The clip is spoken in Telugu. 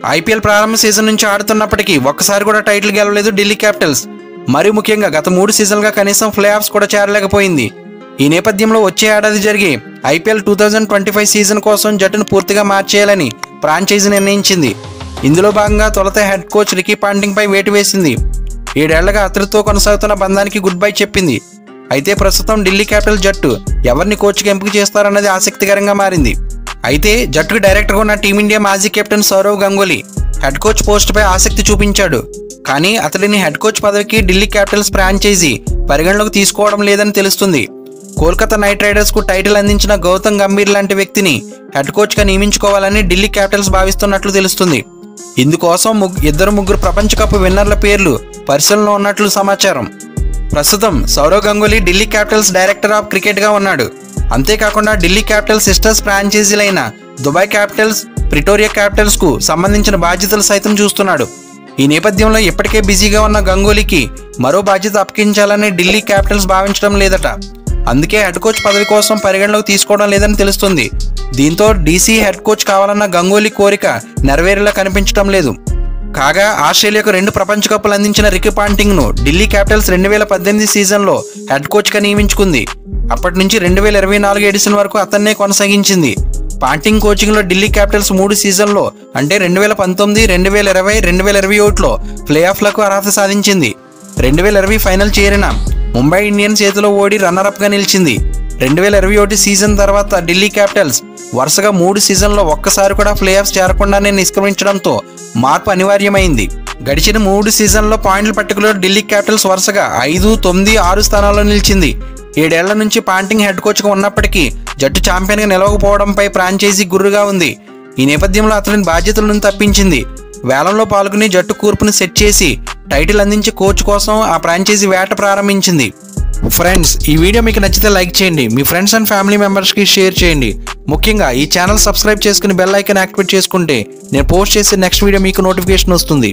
ఐపీఎల్ ప్రారంభ సీజన్ నుంచి ఆడుతున్నప్పటికీ ఒక్కసారి కూడా టైటిల్ గెలవలేదు ఢిల్లీ క్యాపిటల్స్. మరీ ముఖ్యంగా గత 3 సీజన్లుగా కనీసం ప్లే ఆఫ్స్ కూడా చేరలేకపోయింది. ఈ నేపథ్యంలో వచ్చే ఏడాది జరిగే ఐపీఎల్ 2025 సీజన్ కోసం జట్టును పూర్తిగా మార్చేయాలని ఫ్రాంచైజీ నిర్ణయించింది. ఇందులో భాగంగా తొలుత హెడ్ కోచ్ రికీ పాంటింగ్ పై వేటు వేసింది. 7 ఏళ్లుగా అతడితో కొనసాగుతున్న బంధానికి గుడ్ బై చెప్పింది. అయితే ప్రస్తుతం ఢిల్లీ క్యాపిటల్ జట్టు ఎవరిని కోచ్గా ఎంపిక చేస్తారన్నది ఆసక్తికరంగా మారింది. అయితే జట్టుకు డైరెక్టర్గా ఉన్న టీమిండియా మాజీ captain Sourav Ganguly head coach పోస్టుపై ఆసక్తి చూపించాడు. కానీ అతడిని హెడ్ కోచ్ పదవికి ఢిల్లీ క్యాపిటల్స్ ఫ్రాంచైజీ పరిగణలోకి తీసుకోవడం లేదని తెలుస్తుంది. కోల్కతా నైట్ రైడర్స్ కు టైటిల్ అందించిన గౌతమ్ గంభీర్ లాంటి వ్యక్తిని హెడ్ కోచ్ గా నియమించుకోవాలని ఢిల్లీ క్యాపిటల్స్ భావిస్తున్నట్లు తెలుస్తుంది. ఇందుకోసం ముగ్గురు ప్రపంచ కప్ విన్నర్ల పేర్లు పరిశీలనలో ఉన్నట్లు సమాచారం. ప్రస్తుతం Sourav Ganguly Delhi capitals director of cricket గా ఉన్నాడు. అంతేకాకుండా ఢిల్లీ క్యాపిటల్స్ సిస్టర్స్ ఫ్రాంచైజీలైన దుబాయ్ క్యాపిటల్స్, ప్రిటోరియా క్యాపిటల్స్ కు సంబంధించిన బాధ్యతలు సైతం చూస్తున్నాడు. ఈ నేపథ్యంలో ఇప్పటికే బిజీగా ఉన్న గంగూలీకి మరో బాధ్యత అప్పగించాలని ఢిల్లీ క్యాపిటల్స్ భావించడం లేదట. అందుకే హెడ్ కోచ్ పదవి కోసం పరిగణలోకి తీసుకోవడం లేదని తెలుస్తుంది. దీంతో డీసీ హెడ్ కోచ్ కావాలన్న గంగూలీ కోరిక నెరవేరేలా కనిపించడం లేదు. కాగా ఆస్ట్రేలియాకు 2 ప్రపంచ కప్పులు అందించిన రికీ పాంటింగ్ ను ఢిల్లీ క్యాపిటల్స్ 2018 సీజన్లో హెడ్ కోచ్ గా నియమించుకుంది. అప్పటి నుంచి 2024 ఎడిషన్ వరకు అతన్నే కొనసాగించింది. పాంటింగ్ కోచింగ్ లో ఢిల్లీ క్యాపిటల్స్ 3 సీజన్లో అంటే 2019, 2020, 2021లో ప్లే ఆఫ్ లకు అర్హత సాధించింది. 2020 ఫైనల్ చేరిన ముంబై ఇండియన్స్ చేతిలో ఓడి రన్నరప్ గా నిలిచింది. 2021 సీజన్ తర్వాత ఢిల్లీ క్యాపిటల్స్ వరుసగా 3 సీజన్లో ఒక్కసారి కూడా ప్లే ఆఫ్స్ చేరకుండానే నిష్క్రమించడంతో మార్పు అనివార్యమైంది. గడిచిన 3 సీజన్లో పాయింట్ల పట్టికలో ఢిల్లీ క్యాపిటల్స్ వరుసగా 5, 9, 6 స్థానాల్లో నిలిచింది. 7 ఏళ్ల నుంచి పాంటింగ్ హెడ్ కోచ్గా ఉన్నప్పటికీ జట్టు ఛాంపియన్గా నిలవకపోవడంపై ఫ్రాంచైజీ గుర్రుగా ఉంది. ఈ నేపథ్యంలో అతని బాధ్యతల నుంచి తప్పించింది. వేలంలో పాల్గొని జట్టు కూర్పును సెట్ చేసి టైటిల్ అందించే కోచ్ కోసం ఆ ఫ్రాంచైజీ వేట ప్రారంభించింది. ఫ్రెండ్స్, ఈ వీడియో మీకు నచ్చితే లైక్ చేయండి, మీ ఫ్రెండ్స్ అండ్ ఫ్యామిలీ మెంబర్స్కి షేర్ చేయండి. ముఖ్యంగా ఈ ఛానల్ సబ్స్క్రైబ్ చేసుకుని బెల్ ఐకాన్ యాక్టివేట్ చేసుకుంటే నేను పోస్ట్ చేసే నెక్స్ట్ వీడియో మీకు నోటిఫికేషన్ వస్తుంది.